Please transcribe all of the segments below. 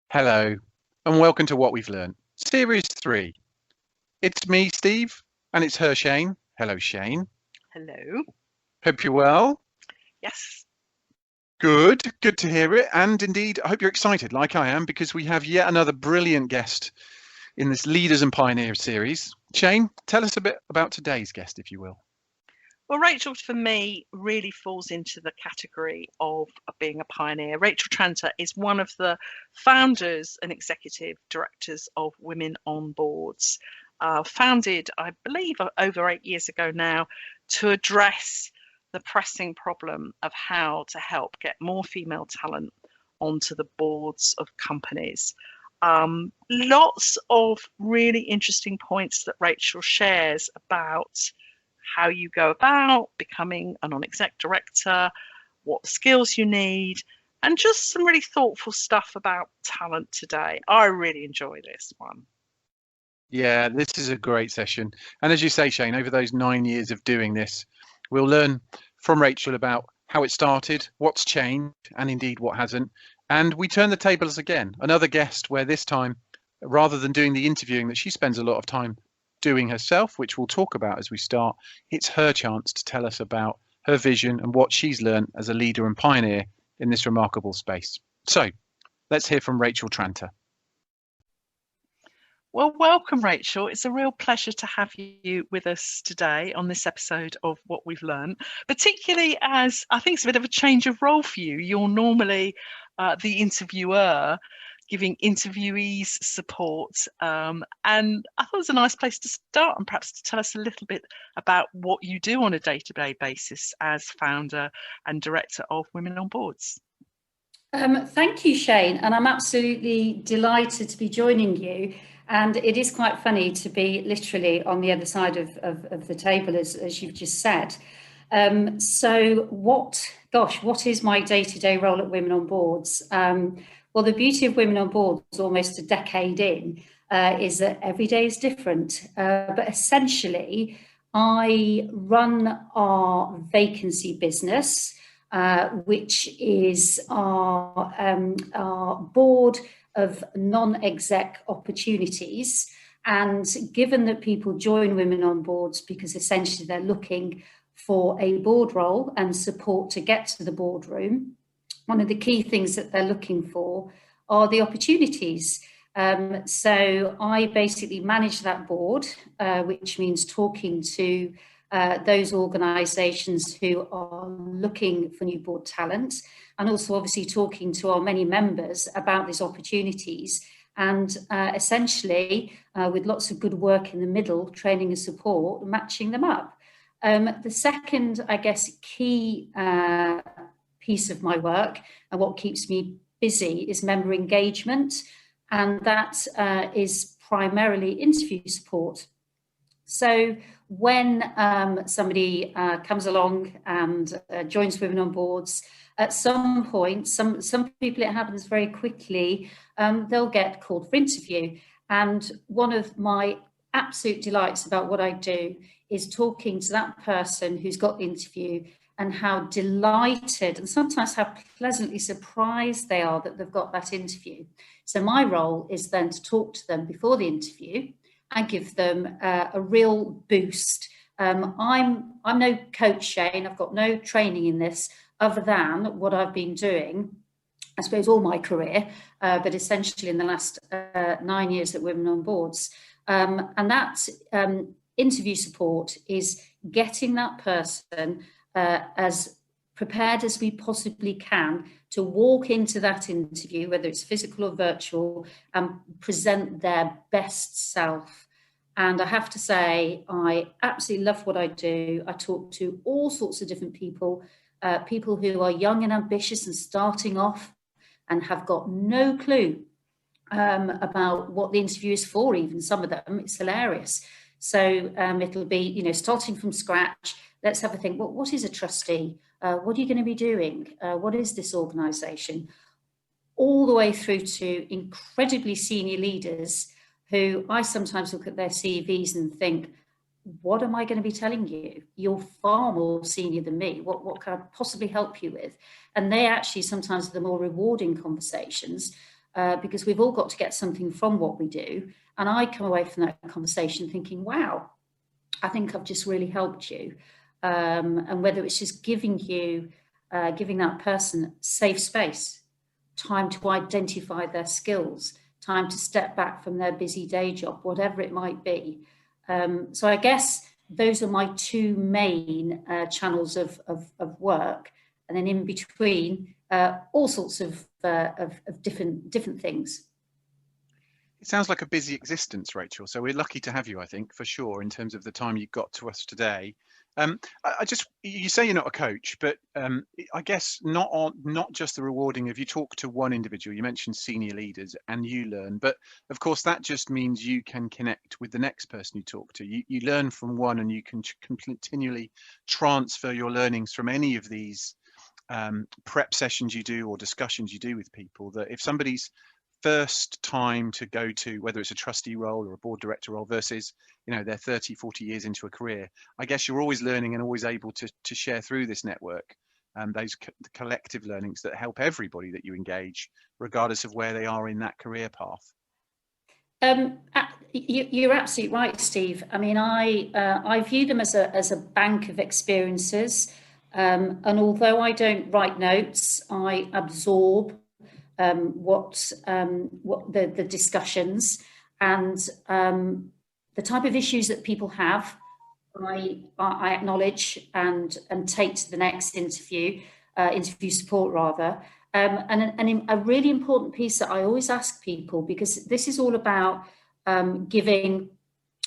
Hello, and welcome to What We've Learned, Series 3. It's me, Steve, and it's her, Shane. Hello, Shane. Hello. Hope you're well. Yes. Good to hear it. And indeed, I hope you're excited, like I am, because we have yet another brilliant guest in this Leaders and Pioneers series. Shane, tell us a bit about today's guest, if you will. Well, Rachel, for me, really falls into the category of being a pioneer. Rachel Tranter is one of the founders and executive directors of Women on Boards, founded, I believe, over 8 years ago now, to address the pressing problem of how to help get more female talent onto the boards of companies. Lots of really interesting points that Rachel shares about how you go about becoming a non-exec director, what skills you need, and just some really thoughtful stuff about talent today. I really enjoy this one. Yeah, this is a great session. And as you say, Shane, over those 9 years of doing this, we'll learn from Rachel about how it started, what's changed, and indeed what hasn't. And we turn the tables again. Another guest where this time, rather than doing the interviewing that she spends a lot of time doing herself, which we'll talk about as we start, it's her chance to tell us about her vision and what she's learned as a leader and pioneer in this remarkable space. So let's hear from Rachel Tranter. Well, welcome, Rachel. It's a real pleasure to have you with us today on this episode of What We've Learned, particularly as I think it's a bit of a change of role for you. You're normally the interviewer, giving interviewees support. And I thought it was a nice place to start and perhaps to tell us a little bit about what you do on a day-to-day basis as founder and director of Women on Boards. Thank you, Shane. And I'm absolutely delighted to be joining you. And it is quite funny to be literally on the other side of the table, as you've just said. So what is my day-to-day role at Women on Boards? Well, the beauty of Women on Boards, almost a decade in, is that every day is different. But essentially, I run our vacancy business, which is our board of non-exec opportunities. And given that people join Women on Boards because essentially they're looking for a board role and support to get to the boardroom, one of the key things that they're looking for are the opportunities. So I basically manage that board, which means talking to those organisations who are looking for new board talent, and also obviously talking to our many members about these opportunities, and essentially with lots of good work in the middle, training and support, matching them up. The second, I guess, key piece of my work and what keeps me busy is member engagement, and that is primarily interview support. So when somebody comes along and joins Women on Boards, at some point, some people it happens very quickly, they'll get called for interview. And one of my absolute delights about what I do is talking to that person who's got the interview and how delighted and sometimes how pleasantly surprised they are that they've got that interview. So my role is then to talk to them before the interview and give them a real boost. I'm no coach, Shane. I've got no training in this other than what I've been doing, I suppose, all my career, but essentially in the last 9 years at Women on Boards. And that interview support is getting that person as prepared as we possibly can to walk into that interview, whether it's physical or virtual, and present their best self. And I have to say, I absolutely love what I do. I talk to all sorts of different people, people who are young and ambitious and starting off and have got no clue about what the interview is for, even some of them. It's hilarious. So it'll be, starting from scratch. Let's have a think. What is a trustee? What are you going to be doing? What is this organisation? All the way through to incredibly senior leaders who I sometimes look at their CVs and think, what am I going to be telling you? You're far more senior than me. What can I possibly help you with? And they actually sometimes are the more rewarding conversations because we've all got to get something from what we do. And I come away from that conversation thinking, wow, I think I've just really helped you. And whether it's just giving that person safe space, time to identify their skills, time to step back from their busy day job, whatever it might be. So I guess those are my two main channels of work. And then in between, all sorts of different things. It sounds like a busy existence, Rachel. So we're lucky to have you, I think, for sure, in terms of the time you got to us today. You say you're not a coach, but I guess not just the rewarding of, you talk to one individual, you mentioned senior leaders and you learn, but of course that just means you can connect with the next person you talk to. You learn from one, and you can continually transfer your learnings from any of these prep sessions you do or discussions you do with people. That if somebody's first time to go to, whether it's a trustee role or a board director role versus, they're 30, 40 years into a career, I guess you're always learning and always able to share through this network, those collective learnings that help everybody that you engage, regardless of where they are in that career path. You're absolutely right, Steve. I mean, I view them as a bank of experiences, and although I don't write notes, I absorb what the discussions and the type of issues that people have. I acknowledge and take to the next interview support rather. And a really important piece that I always ask people, because this is all about giving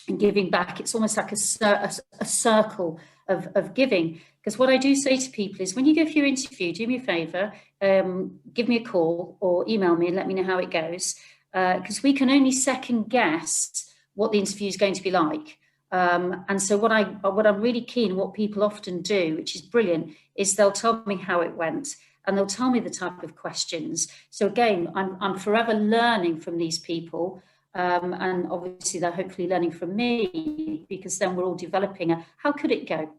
and giving back. It's almost like a circle of giving. Because what I do say to people is, when you go for your interview, do me a favour, give me a call or email me and let me know how it goes. Because we can only second guess what the interview is going to be like. And so what I'm really keen, what people often do, which is brilliant, is they'll tell me how it went and they'll tell me the type of questions. So again, I'm forever learning from these people. And obviously they're hopefully learning from me, because then we're all developing how could it go?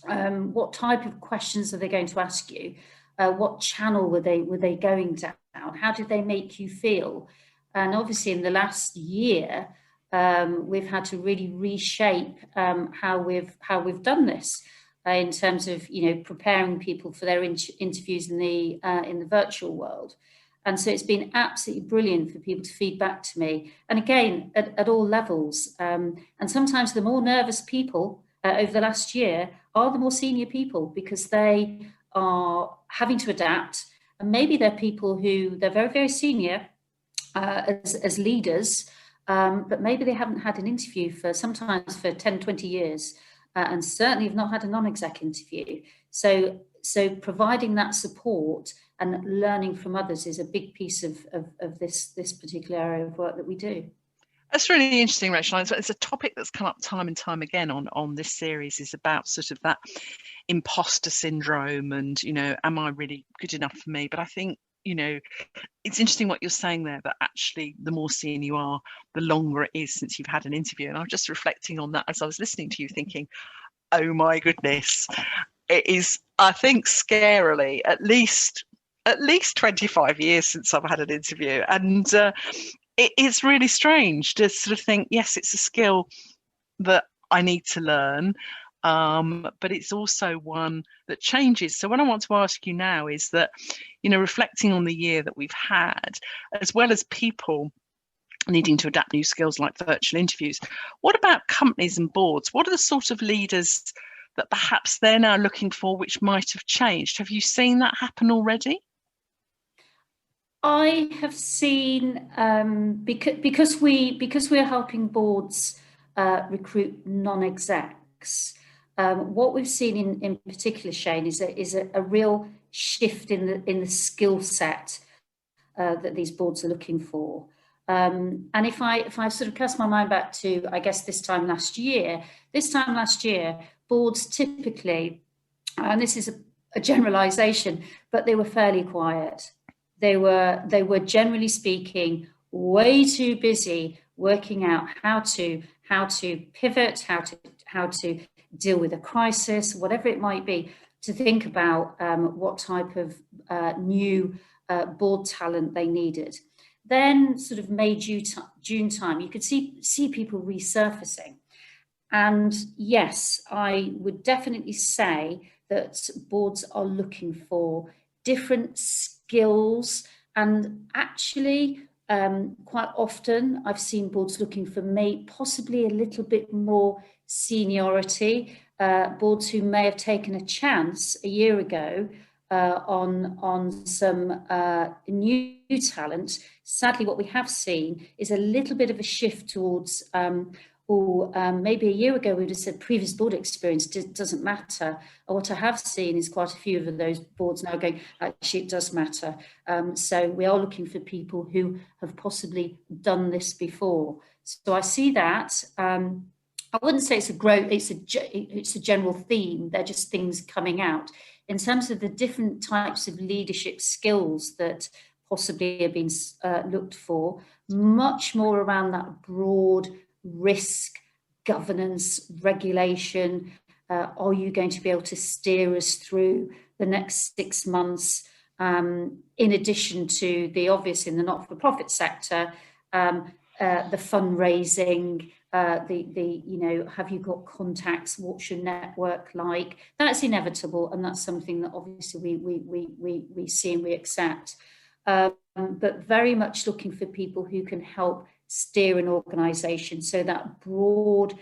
What type of questions are they going to ask you? What channel were they going down? How did they make you feel? And obviously in the last year, we've had to really reshape how we've done this in terms of preparing people for their interviews in the virtual world. And so it's been absolutely brilliant for people to feed back to me. And again, at all levels. And sometimes the more nervous people over the last year are the more senior people, because they are having to adapt. And maybe they're people who they're very, very senior as leaders, but maybe they haven't had an interview sometimes for 10, 20 years, and certainly have not had a non-exec interview. So providing that support and learning from others is a big piece of this particular area of work that we do. That's really interesting, Rachel. It's a topic that's come up time and time again on this series, is about sort of that imposter syndrome and, am I really good enough for me? But I think, it's interesting what you're saying there, that actually the more senior you are, the longer it is since you've had an interview. And I was just reflecting on that as I was listening to you, thinking, oh my goodness, it is, I think, scarily at least 25 years since I've had an interview. And it is really strange to sort of think, yes, it's a skill that I need to learn, but it's also one that changes. So what I want to ask you now is that, reflecting on the year that we've had, as well as people needing to adapt new skills like virtual interviews, what about companies and boards? What are the sort of leaders that perhaps they're now looking for, which might have changed? Have you seen that happen already? I have seen, because we're helping boards recruit non-execs. What we've seen in particular, Shane, is a real shift in the skill set that these boards are looking for. And if I sort of cast my mind back to, I guess, this time last year, boards typically, and this is a generalisation, but they were fairly quiet. They were generally speaking way too busy working out how to pivot, how to deal with a crisis, whatever it might be, to think about what type of new board talent they needed. then sort of May, June time, you could see people resurfacing. And yes, I would definitely say that boards are looking for different skills, and actually quite often I've seen boards looking for possibly a little bit more seniority, boards who may have taken a chance a year ago on some new talent. Sadly, what we have seen is a little bit of a shift towards maybe a year ago we would have said previous board experience doesn't matter. Or what I have seen is quite a few of those boards now going, actually it does matter. So we are looking for people who have possibly done this before. So I see that. I wouldn't say it's a general theme. They're just things coming out in terms of the different types of leadership skills that possibly have been looked for. Much more around that broad risk, governance, regulation. Are you going to be able to steer us through the next 6 months? In addition to the obvious in the not-for-profit sector, the fundraising, have you got contacts? What's your network like? That's inevitable, and that's something that obviously we see and we accept. But very much looking for people who can help steer an organisation. So that broad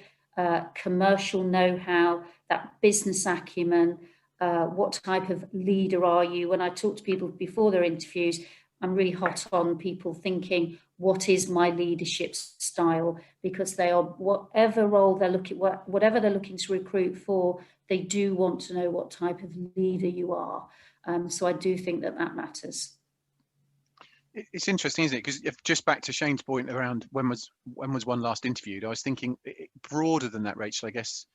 commercial know-how, that business acumen, what type of leader are you? When I talk to people before their interviews, I'm really hot on people thinking, what is my leadership style? Because they are, whatever role they're whatever they're looking to recruit for, they do want to know what type of leader you are. So I do think that matters. It's interesting, isn't it? Because just back to Shane's point around when was one last interviewed, I was thinking broader than that, Rachel. I guess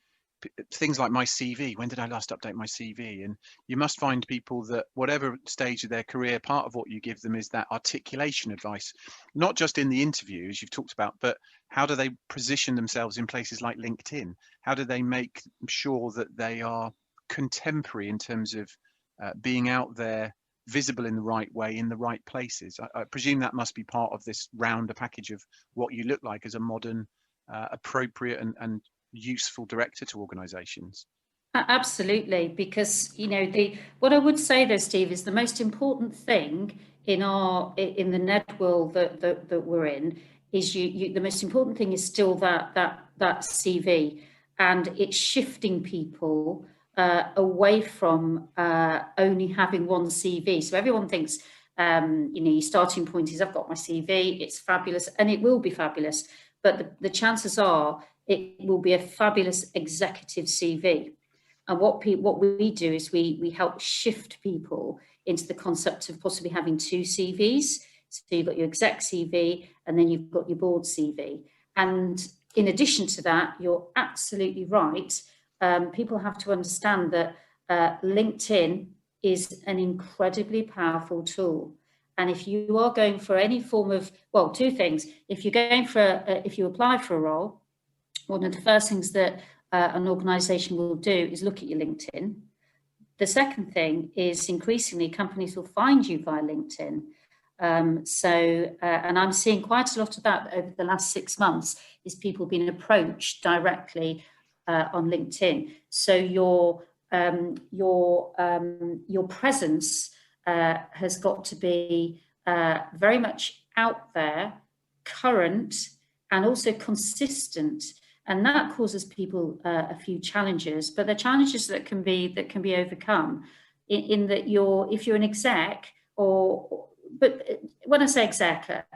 things like my CV. When did I last update my CV? And you must find people that whatever stage of their career, part of what you give them is that articulation advice, not just in the interview, as you've talked about, but how do they position themselves in places like LinkedIn? How do they make sure that they are contemporary in terms of being out there, visible in the right way, in the right places? I presume that must be part of this rounder package of what you look like as a modern, appropriate and useful director to organisations. Absolutely, because what I would say though, Steve, is the most important thing in the NED world that we're in is the most important thing is still that CV, and it's shifting people away from only having one CV. So everyone thinks, your starting point is I've got my CV, it's fabulous, and it will be fabulous, but the chances are it will be a fabulous executive CV. And what we do is we help shift people into the concept of possibly having two CVs. So you've got your exec CV and then you've got your board CV. And in addition to that, you're absolutely right. People have to understand that LinkedIn is an incredibly powerful tool. And if you are going for any form of, well, two things. If you're going if you apply for a role, one of the first things that an organisation will do is look at your LinkedIn. The second thing is increasingly companies will find you via LinkedIn. And I'm seeing quite a lot of that over the last 6 months, is people being approached directly on LinkedIn. So your presence has got to be very much out there, current, and also consistent. And that causes people a few challenges, but they're challenges that can be overcome. In that if you're an exec, but when I say exec,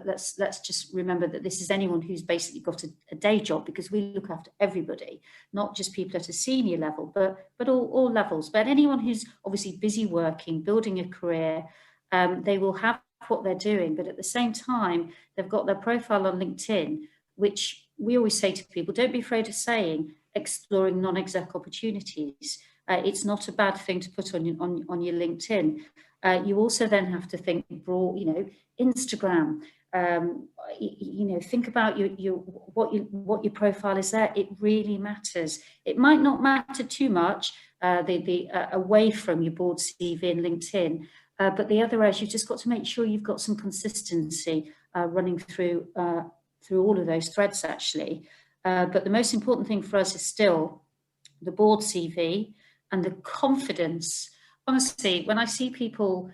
let's just remember that this is anyone who's basically got a day job, because we look after everybody, not just people at a senior level, but all levels. But anyone who's obviously busy working, building a career, they will have what they're doing, but at the same time, they've got their profile on LinkedIn, which we always say to people, don't be afraid of saying exploring non-exec opportunities. It's not a bad thing to put on your LinkedIn. You also then have to think broad, Instagram. Think about what your profile is there. It really matters. It might not matter too much away from your board CV and LinkedIn, But the other is you've just got to make sure you've got some consistency running through all of those threads, actually. But the most important thing for us is still the board CV and the confidence. Honestly, when I see people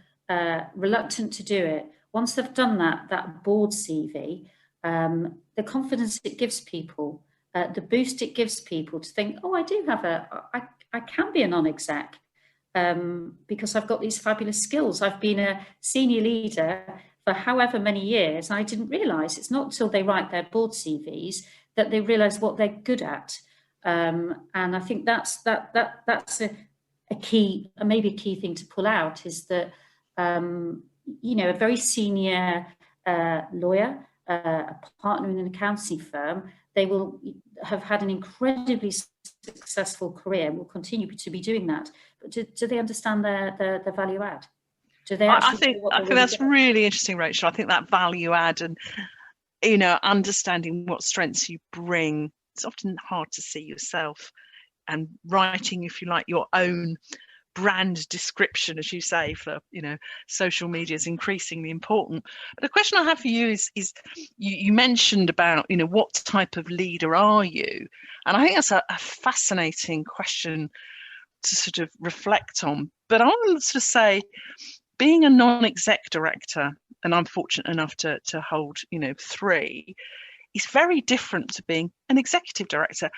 reluctant to do it, once they've done that board CV, the confidence it gives people, the boost it gives people to think, oh, I do have I can be a non-exec because I've got these fabulous skills. I've been a senior leader for however many years. I didn't realise it's not until they write their board CVs that they realise what they're good at. And I think that's a key, maybe a key thing to pull out is that a very senior lawyer, a partner in an accountancy firm, they will have had an incredibly successful career, will continue to be doing that. But do they understand their value add? Do they I think that's really interesting, Rachel. I think that value add and understanding what strengths you bring, it's often hard to see yourself, and writing, if you like, your own brand description, as you say, for social media is increasingly important. But the question I have for you is you mentioned about what type of leader are you, and I think that's a fascinating question to sort of reflect on. But I want to say, being a non-exec director, and I'm fortunate enough to hold 3, is very different to being an executive director.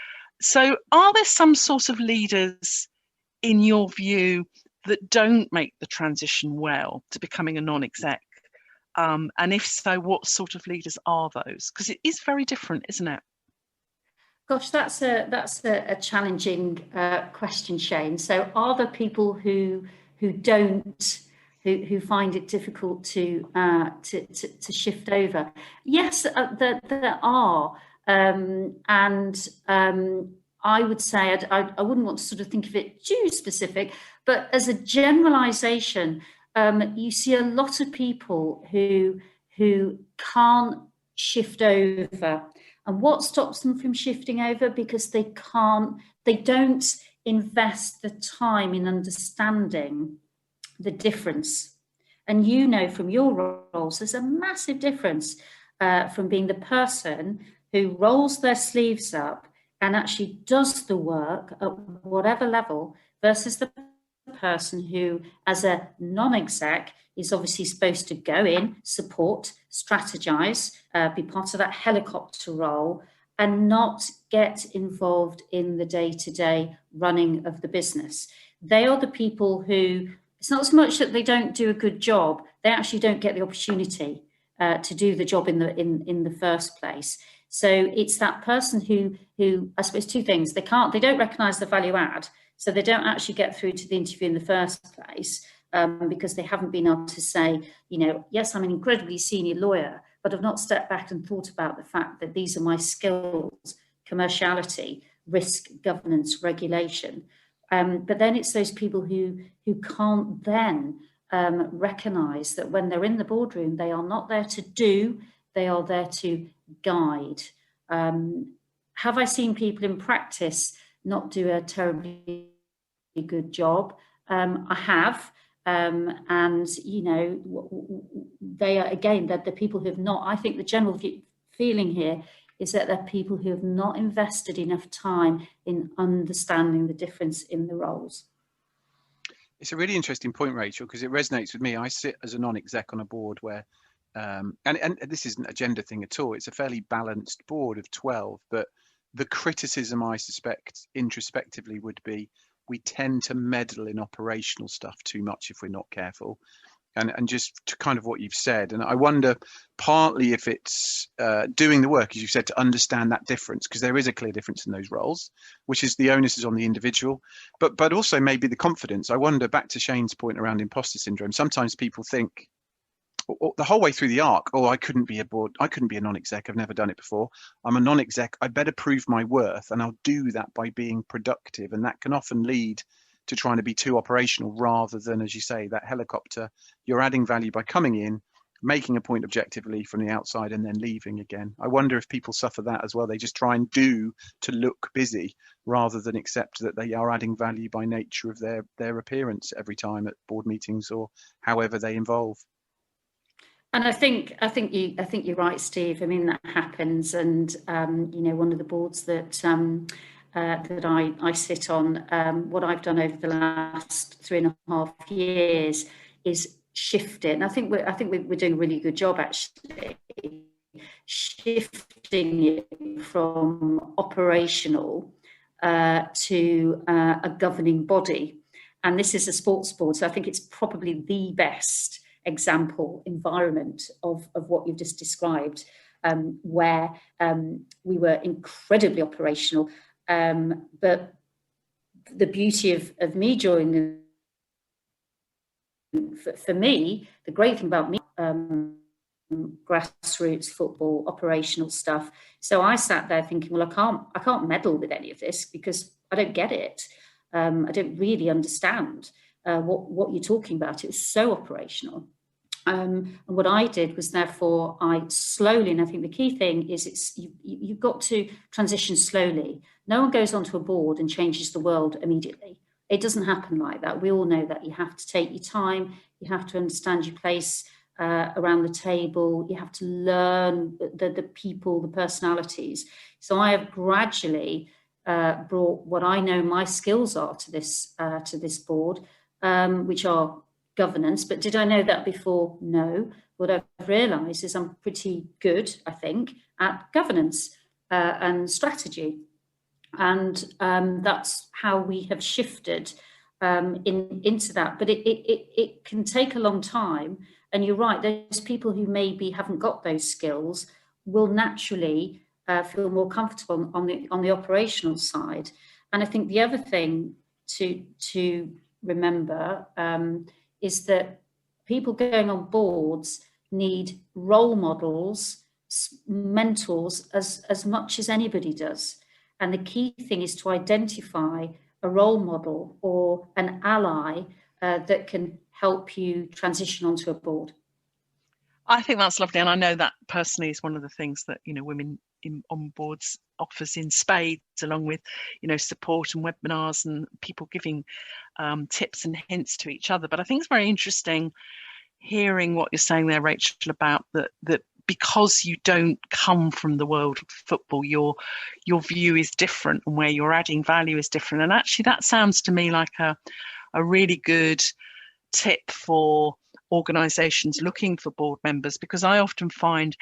So are there some sort of leaders in your view that don't make the transition well to becoming a non-exec? And if so, what sort of leaders are those? Because it is very different, isn't it? Gosh, that's a challenging question, Shane. So are there people who find it difficult to shift over? Yes, there are, and I would say I wouldn't want to sort of think of it too specific, but as a generalisation, you see a lot of people who can't shift over. And what stops them from shifting over? Because they don't invest the time in understanding the difference. And from your roles, there's a massive difference from being the person who rolls their sleeves up and actually does the work at whatever level versus the person who, as a non-exec, is obviously supposed to go in, support, strategize, be part of that helicopter role, and not get involved in the day-to-day running of the business. They are the people who, it's not so much that they don't do a good job, they actually don't get the opportunity to do the job in the first place. So it's that person who I suppose 2 things: they don't recognise the value add, so they don't actually get through to the interview in the first place. Because they haven't been able to say, yes, I'm an incredibly senior lawyer, but I've not stepped back and thought about the fact that these are my skills: commerciality, risk, governance, regulation. But then it's those people who can't then recognise that when they're in the boardroom, they are not there to do, they are there to guide. Have I seen people in practice not do a terribly good job? I have. And they are, again, that the people who have not, I think the general feeling here is that they're people who have not invested enough time in understanding the difference in the roles. It's a really interesting point, Rachel, because it resonates with me. I sit as a non-exec on a board where, and this isn't a gender thing at all, it's a fairly balanced board of 12, but the criticism I suspect introspectively would be, we tend to meddle in operational stuff too much if we're not careful. And just to kind of what you've said, and I wonder partly if it's doing the work, as you said, to understand that difference, because there is a clear difference in those roles, which is the onus is on the individual, but also maybe the confidence. I wonder, back to Shane's point around imposter syndrome, sometimes people think the whole way through the arc, I couldn't be a non-exec, I've never done it before, I'm a non-exec, I better prove my worth, and I'll do that by being productive. And that can often lead to trying to be too operational rather than, as you say, that helicopter. You're adding value by coming in, making a point objectively from the outside and then leaving again. I wonder if people suffer that as well. They just try and do to look busy rather than accept that they are adding value by nature of their appearance every time at board meetings or however they involve. And I think you're right, Steve. I mean, that happens, and one of the boards that I sit on, what I've done over the last 3.5 years is shift it. And I think we're doing a really good job actually shifting it from operational to a governing body. And this is a sports board, so I think it's probably the best example environment of what you've just described, where we were incredibly operational, but the beauty of me joining, for me, the great thing about me, grassroots football, operational stuff. So I sat there thinking, well, I can't meddle with any of this because I don't get it. I don't really understand what you're talking about. It was so operational. And what I did was, therefore, I slowly, and I think the key thing is you've got to transition slowly. No one goes onto a board and changes the world immediately. It doesn't happen like that. We all know that. You have to take your time. You have to understand your place around the table. You have to learn the people, the personalities. So I have gradually brought what I know my skills are to this board, which are governance. But did I know that before? No. What I've realised is I'm pretty good, I think, at governance and strategy. And that's how we have shifted into that. But it can take a long time. And you're right, those people who maybe haven't got those skills will naturally feel more comfortable on the operational side. And I think the other thing to remember is that people going on boards need role models, mentors, as much as anybody does. And the key thing is to identify a role model or an ally that can help you transition onto a board. I think that's lovely. And I know that personally is one of the things that, women on boards offers in spades, along with, support and webinars and people giving tips and hints to each other. But I think it's very interesting hearing what you're saying there, Rachel, about that because you don't come from the world of football, your view is different and where you're adding value is different. And actually that sounds to me like a really good tip for organisations looking for board members, because I often find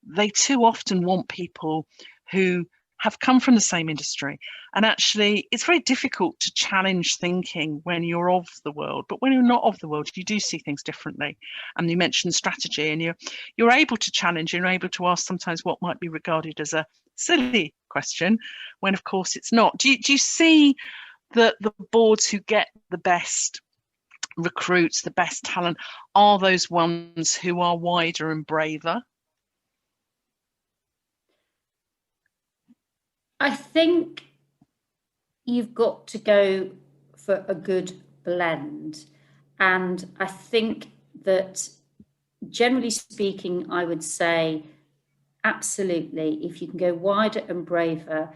they too often want people who have come from the same industry. And actually, it's very difficult to challenge thinking when you're of the world. But when you're not of the world, you do see things differently. And you mentioned strategy, and you're able to challenge, you're able to ask sometimes what might be regarded as a silly question, when of course it's not. Do you see that the boards who get the best recruits, the best talent, are those ones who are wider and braver? I think you've got to go for a good blend. And I think that, generally speaking, I would say absolutely, if you can go wider and braver,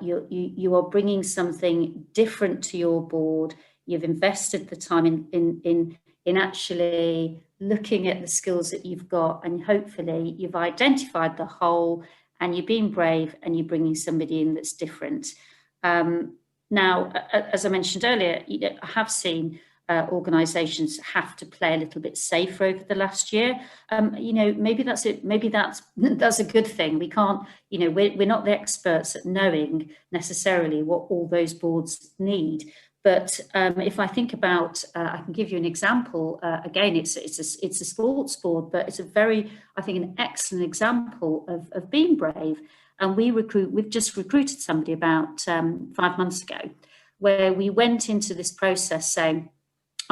you are bringing something different to your board. You've invested the time in actually looking at the skills that you've got, and hopefully you've identified the whole, and you're being brave and you're bringing somebody in that's different. Now, as I mentioned earlier, I have seen organisations have to play a little bit safer over the last year. Maybe that's it. Maybe that's a good thing. We can't, we're not the experts at knowing necessarily what all those boards need. But if I think about, I can give you an example. Again, it's a sports board, but it's I think, an excellent example of being brave. And we've just recruited somebody about 5 months ago, where we went into this process saying,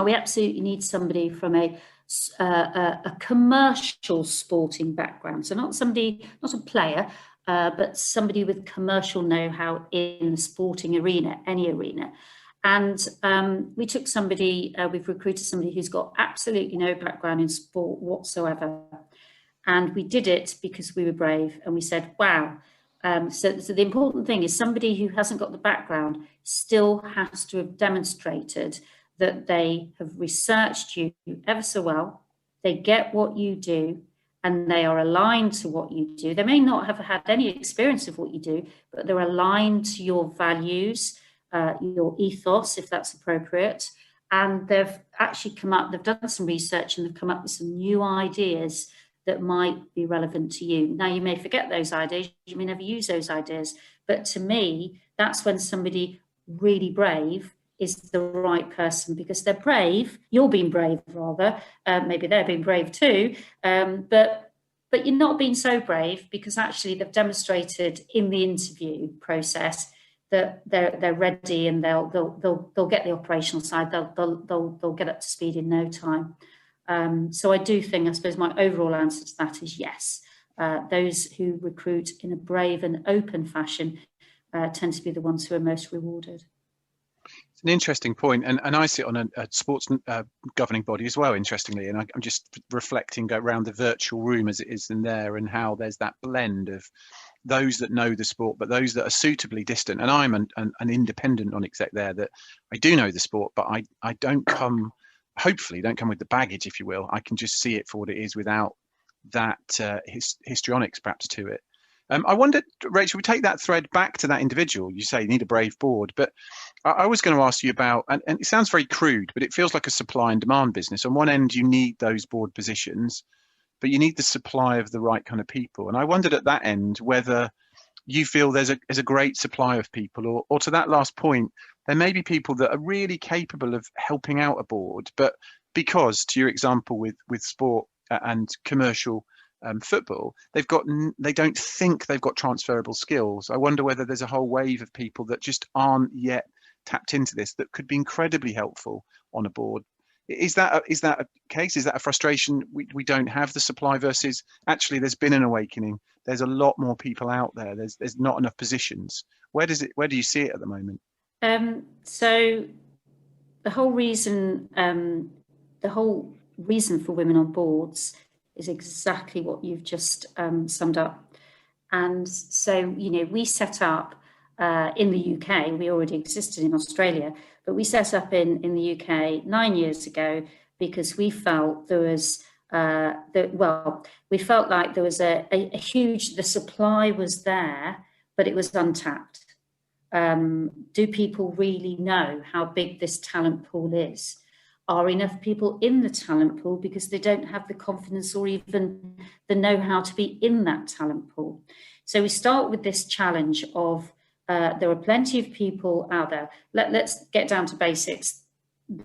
we absolutely need somebody from a commercial sporting background. So not a player, but somebody with commercial know-how in the sporting arena, any arena. And we took somebody, we've recruited somebody who's got absolutely no background in sport whatsoever. And we did it because we were brave, and we said, wow. So the important thing is somebody who hasn't got the background still has to have demonstrated that they have researched you ever so well, they get what you do, and they are aligned to what you do. They may not have had any experience of what you do, but they're aligned to your values, your ethos, if that's appropriate. And they've actually they've done some research and they've come up with some new ideas that might be relevant to you. Now, you may forget those ideas, you may never use those ideas, but to me, that's when somebody really brave is the right person, because they're brave, you're being brave rather, maybe they're being brave too, but you're not being so brave because actually they've demonstrated in the interview process that they're ready, and they'll get the operational side, they'll get up to speed in no time. So I do think, I suppose my overall answer to that is yes. Those who recruit in a brave and open fashion tend to be the ones who are most rewarded. It's an interesting point, and I sit on a sports governing body as well, interestingly, and I'm just reflecting around the virtual room as it is in there, and how there's that blend of those that know the sport, but those that are suitably distant. And I'm an independent non-exec there, that I do know the sport, but I don't come, hopefully don't come with the baggage, if you will. I can just see it for what it is without that histrionics perhaps to it. I wondered, Rachel, we take that thread back to that individual. You say you need a brave board, but I was going to ask you about, and it sounds very crude, but it feels like a supply and demand business. On one end, you need those board positions, but you need the supply of the right kind of people. And I wondered at that end whether you feel there's a great supply of people, or to that last point, there may be people that are really capable of helping out a board, but because, to your example with sport and commercial football, they don't think they've got transferable skills. I wonder whether there's a whole wave of people that just aren't yet tapped into this that could be incredibly helpful on a board. Is that a case? Is that a frustration? We don't have the supply versus actually there's been an awakening. There's a lot more people out there. There's not enough positions. Where do you see it at the moment? So the whole reason for women on boards is exactly what you've just summed up. And so, we set up in the UK, we already existed in Australia, but we set up in the UK 9 years ago because we felt there was, we felt like there was a huge, the supply was there, but it was untapped. Do people really know how big this talent pool is? Are enough people in the talent pool because they don't have the confidence or even the know-how to be in that talent pool? So we start with this challenge of there are plenty of people out there. Let's get down to basics.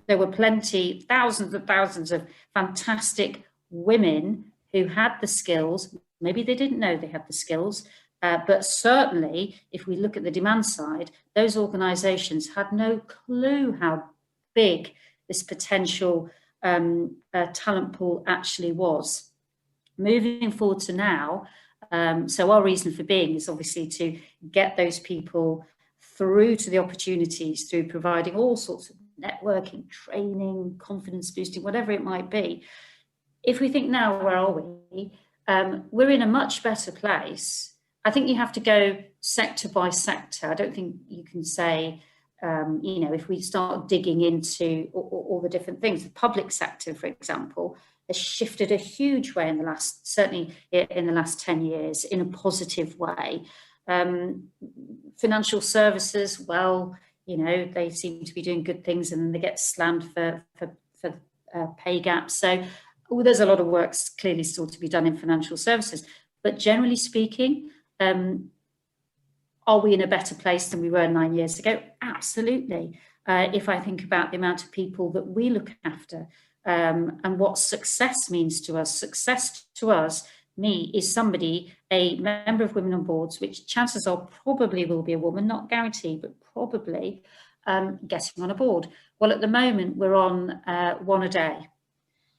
There were thousands and thousands of fantastic women who had the skills. Maybe they didn't know they had the skills, but certainly if we look at the demand side, those organisations had no clue how big this potential talent pool actually was. Moving forward to now, so our reason for being is obviously to get those people through to the opportunities through providing all sorts of networking, training, confidence boosting, whatever it might be. If we think now, where are we? We're in a much better place. I think you have to go sector by sector. I don't think you can say, if we start digging into all the different things, the public sector, for example, has shifted a huge way certainly in the last 10 years in a positive way. Financial services, they seem to be doing good things and they get slammed for pay gaps. So there's a lot of work clearly still to be done in financial services. But generally speaking, are we in a better place than we were 9 years ago? Absolutely. If I think about the amount of people that we look after and what success means to us, success to us, is somebody, a member of Women on Boards, which chances are probably will be a woman, not guaranteed, but probably getting on a board. Well, at the moment, we're on one a day.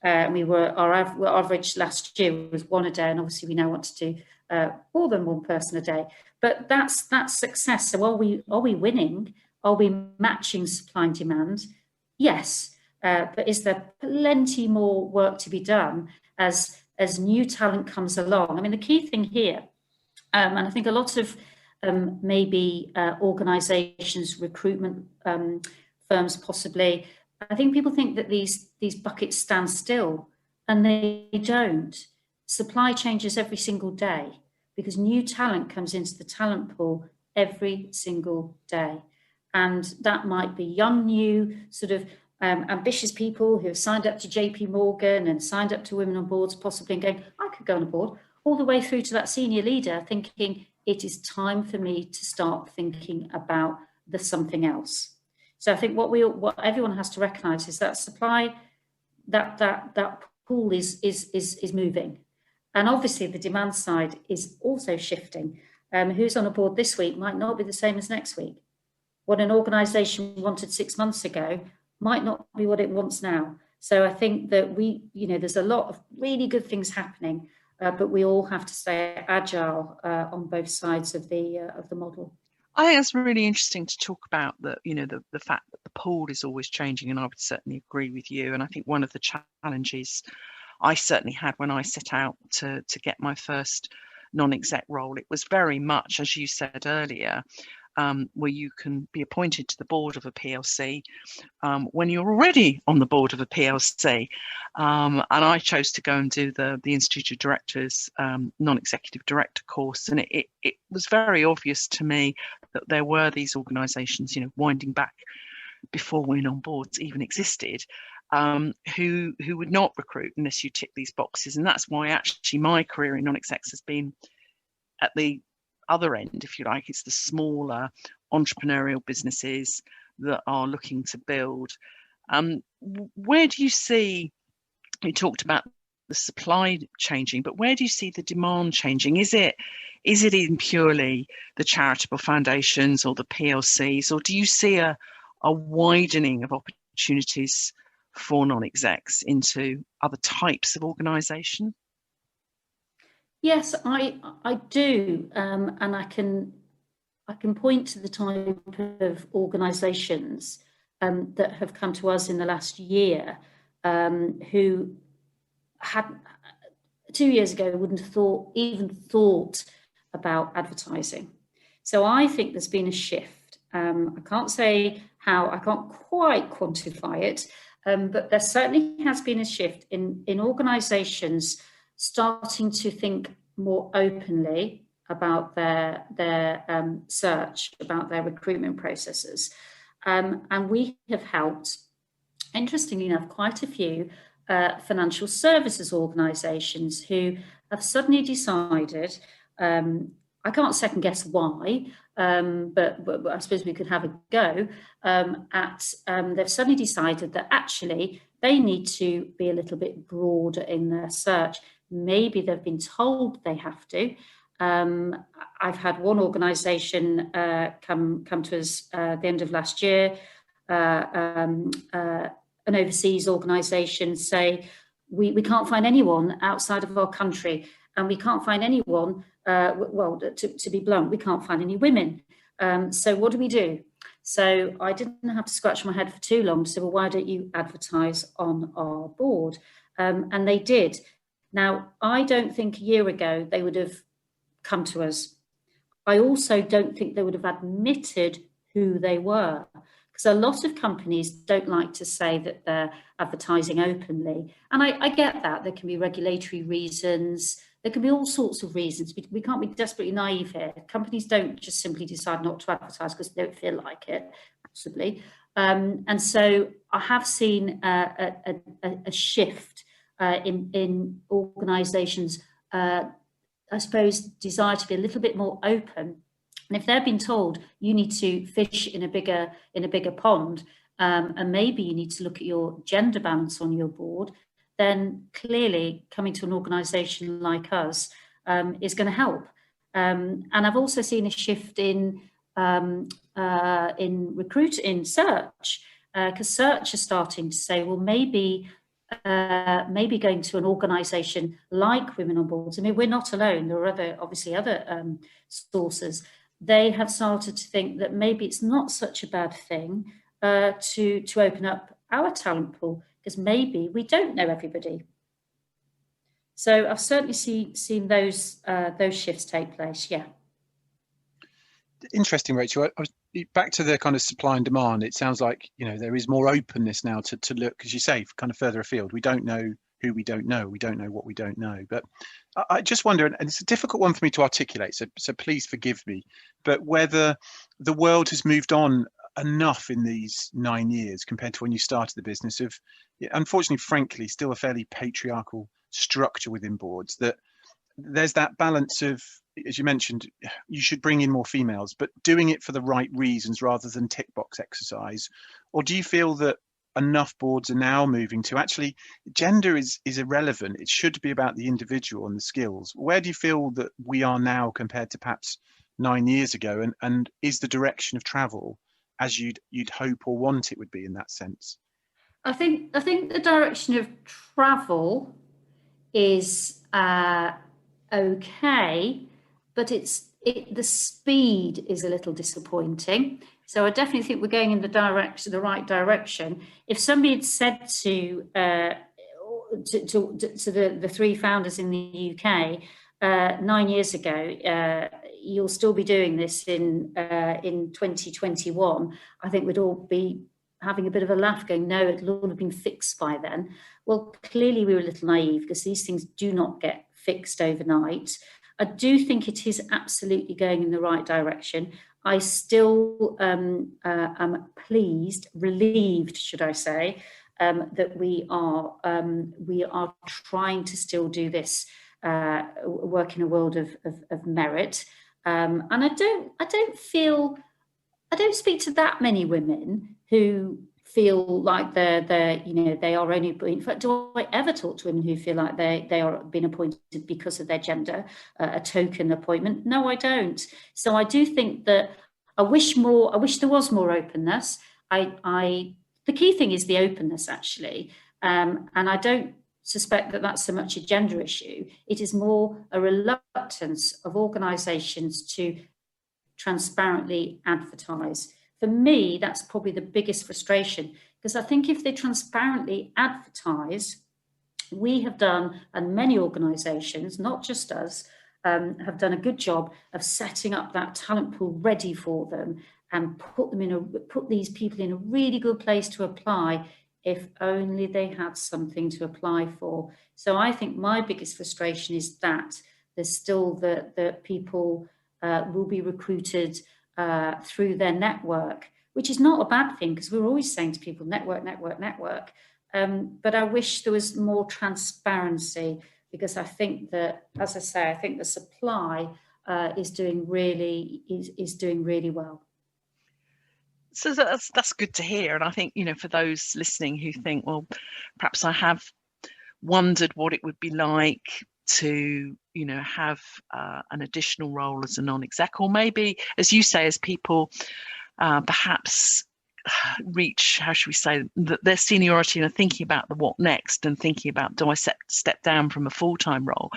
Our average last year was one a day, and obviously we now want to do more than one person a day. But that's success. So are we winning? Are we matching supply and demand? Yes, but is there plenty more work to be done as new talent comes along? I mean, the key thing here, and I think a lot of maybe organisations, recruitment firms possibly, I think people think that these buckets stand still, and they don't. Supply changes every single day because new talent comes into the talent pool every single day. And that might be young, new, sort of ambitious people who have signed up to JP Morgan and signed up to Women on Boards, possibly, and going, I could go on a board, all the way through to that senior leader thinking, it is time for me to start thinking about the something else. So I think what everyone has to recognise is that supply, that pool is moving. And obviously the demand side is also shifting. Who's on a board this week might not be the same as next week. What an organisation wanted 6 months ago might not be what it wants now. So I think that there's a lot of really good things happening, but we all have to stay agile on both sides of the model. I think it's really interesting to talk about the fact that the pool is always changing, and I would certainly agree with you. And I think one of the challenges I certainly had when I set out to get my first non-exec role, it was very much, as you said earlier, where you can be appointed to the board of a PLC when you're already on the board of a PLC. And I chose to go and do the Institute of Directors non-executive director course. And it was very obvious to me that there were these organisations, winding back before Women on Boards even existed, who would not recruit unless you tick these boxes. And that's why actually my career in non-execs has been at the other end, if you like. It's the smaller entrepreneurial businesses that are looking to build. Where do you see, you talked about the supply changing, but where do you see the demand changing? Is it in purely the charitable foundations or the PLCs, or do you see a widening of opportunities for non-execs into other types of organisation? Yes, I do, and I can point to the type of organisations that have come to us in the last year, who had 2 years ago wouldn't have even thought about advertising. So I think there's been a shift. I can't say how, I can't quite quantify it, but there certainly has been a shift in organisations starting to think more openly about their search, about their recruitment processes. And we have helped, interestingly enough, quite a few financial services organisations who have suddenly decided, I can't second guess why, but I suppose we could have a go they've suddenly decided that actually they need to be a little bit broader in their search. Maybe they've been told they have to. I've had one organisation come to us at the end of last year, an overseas organisation, say, we can't find anyone outside of our country, and we can't find anyone, to be blunt, we can't find any women. So what do we do? So I didn't have to scratch my head for too long to say, well, why don't you advertise on our board? And they did. Now, I don't think a year ago they would have come to us. I also don't think they would have admitted who they were, because a lot of companies don't like to say that they're advertising openly. And I get that. There can be regulatory reasons. There can be all sorts of reasons. We can't be desperately naive here. Companies don't just simply decide not to advertise because they don't feel like it, possibly. And so I have seen a shift in organisations, I suppose, desire to be a little bit more open. And if they're being told you need to fish in a bigger pond, and maybe you need to look at your gender balance on your board, then clearly coming to an organisation like us is going to help. And I've also seen a shift in search, because search are starting to say, well, maybe going to an organisation like Women on Boards. I mean, we're not alone. There are obviously other sources. they have started to think that maybe it's not such a bad thing to open up our talent pool, because maybe we don't know everybody. So I've certainly seen those shifts take place. Yeah. Interesting, Rachel. I was back to the kind of supply and demand. It sounds like, you know, there is more openness now to look, as you say, kind of further afield. We don't know who we don't know. We don't know what we don't know. But I just wonder, and it's a difficult one for me to articulate, so please forgive me, but whether the world has moved on enough in these 9 years compared to when you started the business of, unfortunately, frankly, still a fairly patriarchal structure within boards, that there's that balance of, as you mentioned, you should bring in more females, but doing it for the right reasons rather than tick box exercise? Or do you feel that enough boards are now moving to actually gender is irrelevant? It should be about the individual and the skills. Where do you feel that we are now compared to perhaps 9 years ago? And is the direction of travel as you'd hope or want it would be in that sense? I think the direction of travel is okay, but the speed is a little disappointing. So I definitely think we're going in the right direction. If somebody had said to the three founders in the UK 9 years ago, you'll still be doing this in 2021, I think we'd all be having a bit of a laugh, going, no, it'll all have been fixed by then. Well, clearly we were a little naive, because these things do not get fixed overnight. I do think it is absolutely going in the right direction. I still am pleased, relieved, should I say, that we are trying to still do this work in a world of merit. And I don't speak to that many women who feel like they are only, in fact, do I ever talk to women who feel like they are being appointed because of their gender, a token appointment? No, I don't. So I do think that I wish there was more openness. The key thing is the openness, actually, and I don't suspect that that's so much a gender issue. It is more a reluctance of organisations to transparently advertise. For me, that's probably the biggest frustration, because I think if they transparently advertise, we have done, and many organisations, not just us, have done a good job of setting up that talent pool ready for them, and put these people in a really good place to apply, if only they had something to apply for. So I think my biggest frustration is that there's still the people will be recruited through their network, which is not a bad thing, because we're always saying to people, network. But I wish there was more transparency, because I think that, as I say, I think the supply is doing really well. So that's good to hear. And I think, for those listening who think, well, perhaps I have wondered what it would be like to have an additional role as a non-exec, or maybe, as you say, as people perhaps reach, how should we say, their seniority and are thinking about the what next, and thinking about, do I step down from a full-time role?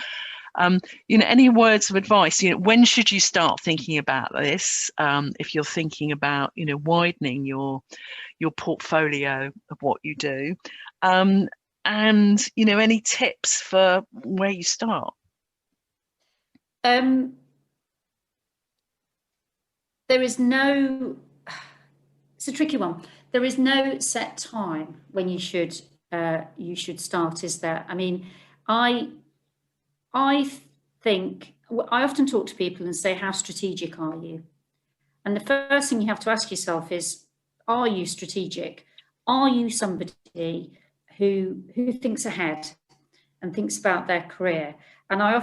Any words of advice? When should you start thinking about this? If you're thinking about widening your portfolio of what you do, and any tips for where you start? It's a tricky one. There is no set time when you should start, is there? I mean, I think I often talk to people and say, how strategic are you? And the first thing you have to ask yourself is, are you strategic? Are you somebody who thinks ahead and thinks about their career? And I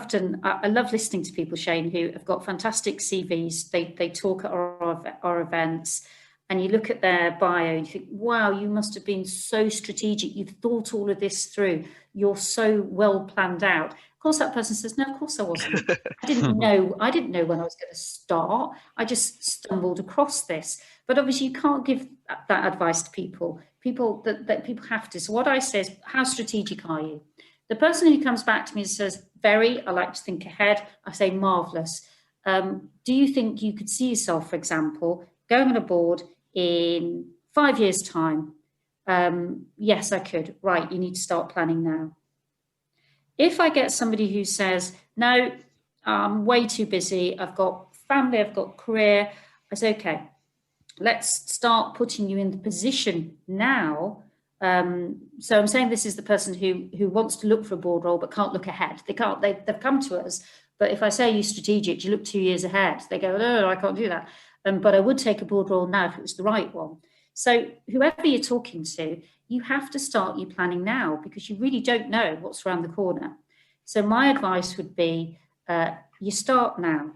love listening to people, Shane, who have got fantastic CVs. They talk at our events, and you look at their bio and you think, wow, you must have been so strategic. You've thought all of this through. You're so well planned out. Of course, that person says, no, of course I wasn't. I didn't know when I was going to start. I just stumbled across this. But obviously you can't give that advice to people. People have to. So what I say is, how strategic are you? The person who comes back to me and says, I like to think ahead, I say, marvellous. Do you think you could see yourself, for example, going on a board in 5 years' time? Yes, I could. Right, you need to start planning now. If I get somebody who says, no, I'm way too busy, I've got family, I've got career, I say, okay, let's start putting you in the position now. So I'm saying this is the person who wants to look for a board role but can't look ahead. They've come to us, but if I say you're strategic, do you look 2 years ahead? They go, no, I can't do that. But I would take a board role now if it was the right one. So whoever you're talking to, you have to start your planning now, because you really don't know what's around the corner. So my advice would be, you start now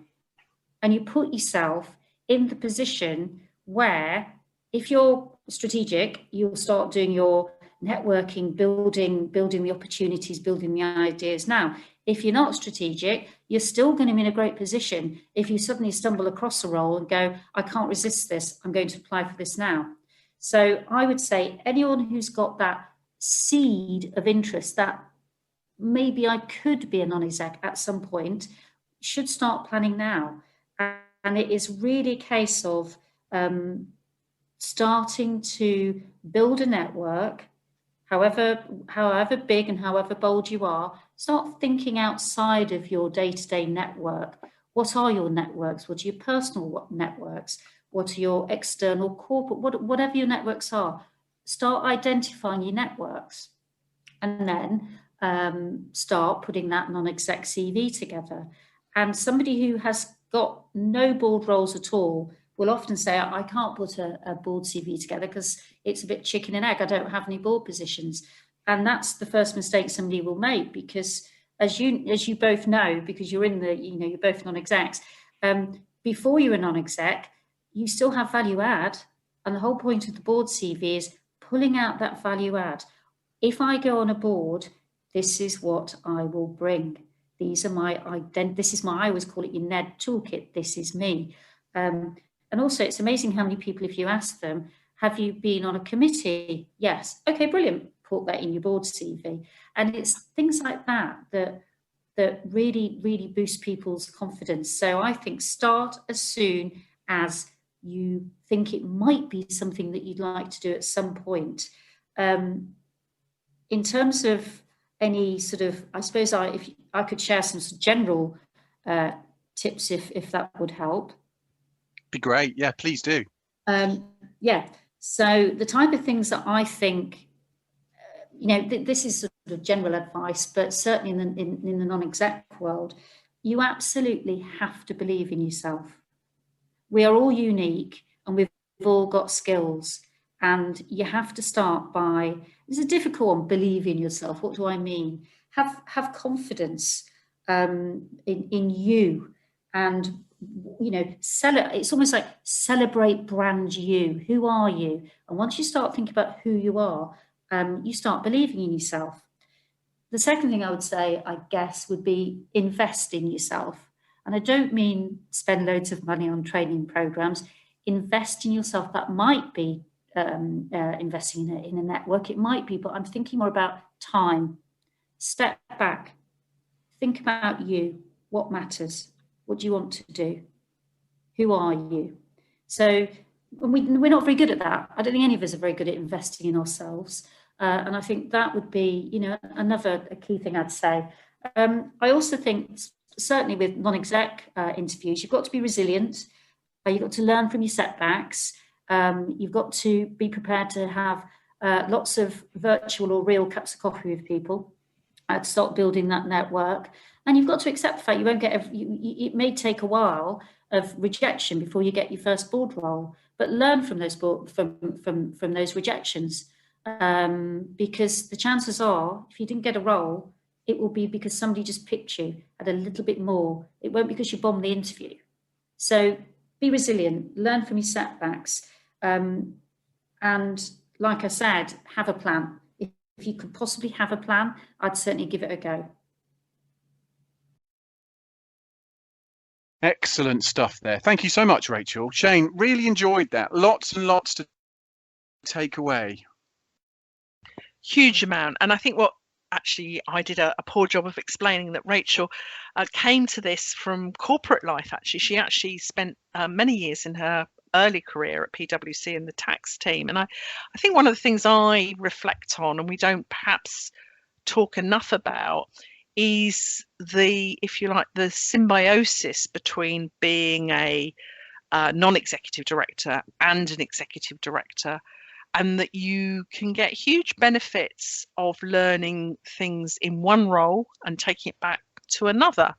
and you put yourself in the position where, if you're strategic, you'll start doing your networking, building the opportunities, building the ideas now. If you're not strategic, you're still going to be in a great position if you suddenly stumble across a role and go, I can't resist this, I'm going to apply for this now. So I would say anyone who's got that seed of interest, that maybe I could be a non-exec at some point, should start planning now. And it is really a case of starting to build a network, however big and however bold you are. Start thinking outside of your day-to-day network. What are your networks? What are your personal networks? What are your external corporate, whatever your networks are? Start identifying your networks, and then start putting that non-exec CV together. And somebody who has got no board roles at all will often say, I can't put a board CV together because it's a bit chicken and egg. I don't have any board positions. And that's the first mistake somebody will make, because as you both know, because you're in the, you're both non-execs, before you're a non-exec, you still have value add. And the whole point of the board CV is pulling out that value add. If I go on a board, this is what I will bring. These are my this is my, I always call it your NED toolkit. This is me. And also, it's amazing how many people, if you ask them, have you been on a committee? Yes. Okay, brilliant. Put that in your board CV. And it's things like that really, really boost people's confidence. So I think start as soon as you think it might be something that you'd like to do at some point. In terms of any sort of, I suppose if I could share some general tips, if that would help. Be great. Yeah, please do. Yeah. So the type of things that I think, this is sort of general advice, but certainly in the non-exec world, you absolutely have to believe in yourself. We are all unique and we've all got skills, and you have to start by, it's a difficult one, believe in yourself. What do I mean? Have confidence in you, and it's almost like celebrate brand you. Who are you? And once you start thinking about who you are, you start believing in yourself. The second thing I would say, I guess, would be invest in yourself. And I don't mean spend loads of money on training programs. Invest in yourself. That might be investing in a network. It might be, but I'm thinking more about time. Step back. Think about you. What matters? What do you want to do? Who are you? So we're not very good at that. I don't think any of us are very good at investing in ourselves. And I think that would be, another key thing I'd say. I also think, certainly with non-exec interviews, you've got to be resilient. You've got to learn from your setbacks. You've got to be prepared to have lots of virtual or real cups of coffee with people to start building that network. And you've got to accept the fact you won't get, it may take a while of rejection before you get your first board role, but learn from those from those rejections. Because the chances are, if you didn't get a role, it will be because somebody just picked you at a little bit more. It won't because you bombed the interview. So be resilient, learn from your setbacks. And like I said, have a plan. If you could possibly have a plan, I'd certainly give it a go. Excellent stuff there. Thank you so much, Rachel. Shane, really enjoyed that. Lots and lots to take away. Huge amount. And I think what actually I did a poor job of explaining that Rachel came to this from corporate life. Actually, she actually spent many years in her early career at PwC in the tax team. And I think one of the things I reflect on, and we don't perhaps talk enough about, is the, if you like, the symbiosis between being a non-executive director and an executive director, and that you can get huge benefits of learning things in one role and taking it back to another.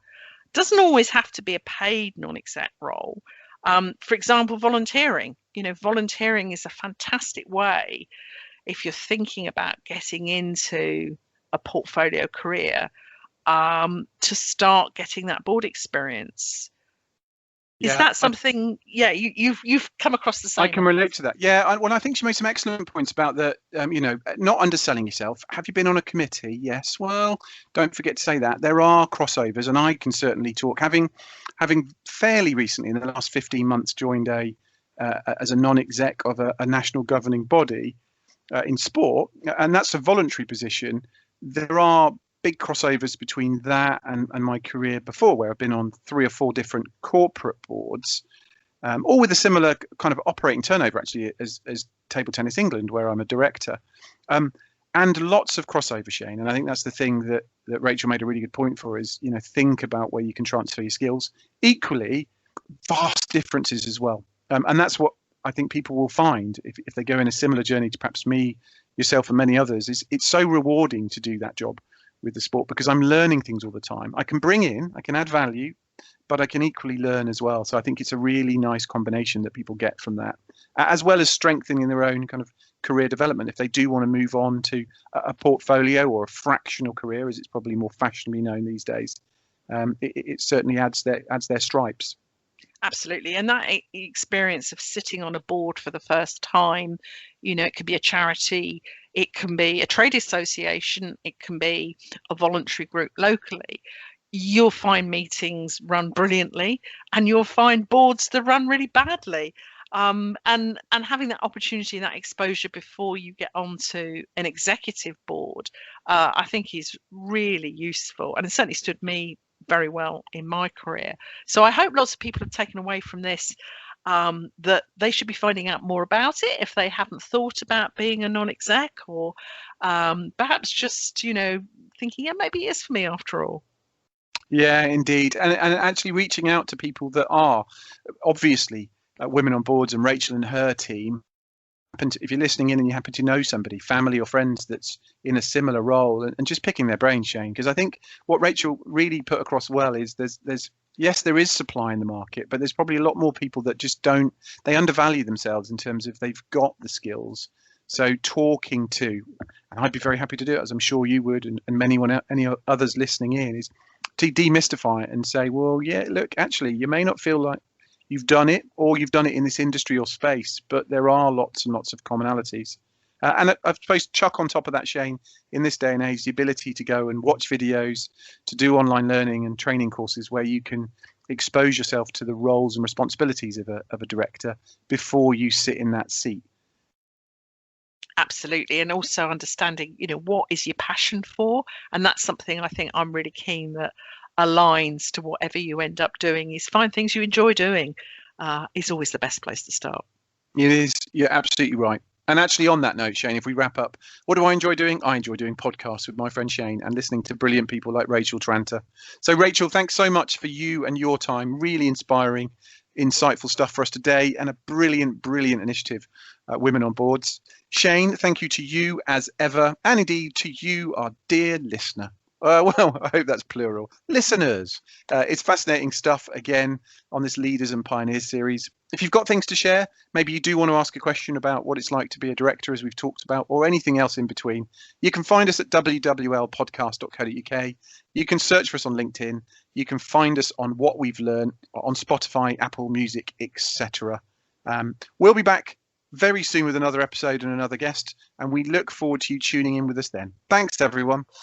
It doesn't always have to be a paid non-exec role. For example, volunteering. Volunteering is a fantastic way, if you're thinking about getting into a portfolio career, to start getting that board experience. Is that something? You've come across the same. I can relate to that. Yeah, I think she made some excellent points about that. Not underselling yourself. Have you been on a committee? Yes. Well, don't forget to say that there are crossovers, and I can certainly talk. Having fairly recently, in the last 15 months, joined as a non-exec of a national governing body in sport, and that's a voluntary position. There are big crossovers between that and my career before, where I've been on 3 or 4 different corporate boards, all with a similar kind of operating turnover actually as Table Tennis England, where I'm a director, and lots of crossover, Shane. And I think that's the thing that Rachel made a really good point for, is think about where you can transfer your skills. Equally, vast differences as well, and that's what I think people will find if they go in a similar journey to perhaps me, yourself, and many others. Is it's so rewarding to do that job with the sport, because I'm learning things all the time. I can add value, but I can equally learn as well. So I think it's a really nice combination that people get from that, as well as strengthening their own kind of career development. If they do want to move on to a portfolio or a fractional career, as it's probably more fashionably known these days, it certainly adds their stripes. Absolutely. And that experience of sitting on a board for the first time, it could be a charity, it can be a trade association, it can be a voluntary group locally. You'll find meetings run brilliantly, and you'll find boards that run really badly. And having that opportunity and that exposure before you get onto an executive board, I think is really useful, and it certainly stood me very well in my career. So I hope lots of people have taken away from this that they should be finding out more about it if they haven't thought about being a non-exec, or perhaps just thinking, maybe it is for me after all. Yeah, indeed. And actually reaching out to people that are obviously women on boards, and Rachel and her team, if you're listening in and you happen to know somebody, family or friends, that's in a similar role, and just picking their brain, Shane, because I think what Rachel really put across well is there's yes, there is supply in the market, but there's probably a lot more people that just they undervalue themselves in terms of they've got the skills. So talking to, and I'd be very happy to do it, as I'm sure you would, and any others listening in, is to demystify it and say, well, yeah, look, actually, you may not feel like you've done it, or you've done it in this industry or space, but there are lots and lots of commonalities. And I suppose chuck on top of that, Shane, in this day and age, the ability to go and watch videos, to do online learning and training courses where you can expose yourself to the roles and responsibilities of a director before you sit in that seat. Absolutely. And also understanding, what is your passion for? And that's something I think I'm really keen that aligns to whatever you end up doing, is find things you enjoy doing is always the best place to start. It is. You're absolutely right. And actually, on that note, Shane, if we wrap up, what do I enjoy doing? I enjoy doing podcasts with my friend Shane and listening to brilliant people like Rachel Tranter. So, Rachel, thanks so much for you and your time. Really inspiring, insightful stuff for us today, and a brilliant, brilliant initiative, Women on Boards. Shane, thank you to you as ever, and indeed to you, our dear listener. Well, I hope that's plural. Listeners, it's fascinating stuff again on this Leaders and Pioneers series. If you've got things to share, maybe you do want to ask a question about what it's like to be a director, as we've talked about, or anything else in between, you can find us at wwlpodcast.co.uk. You can search for us on LinkedIn. You can find us on What We've Learned on Spotify, Apple Music, etc. We'll be back very soon with another episode and another guest, and we look forward to you tuning in with us then. Thanks, everyone.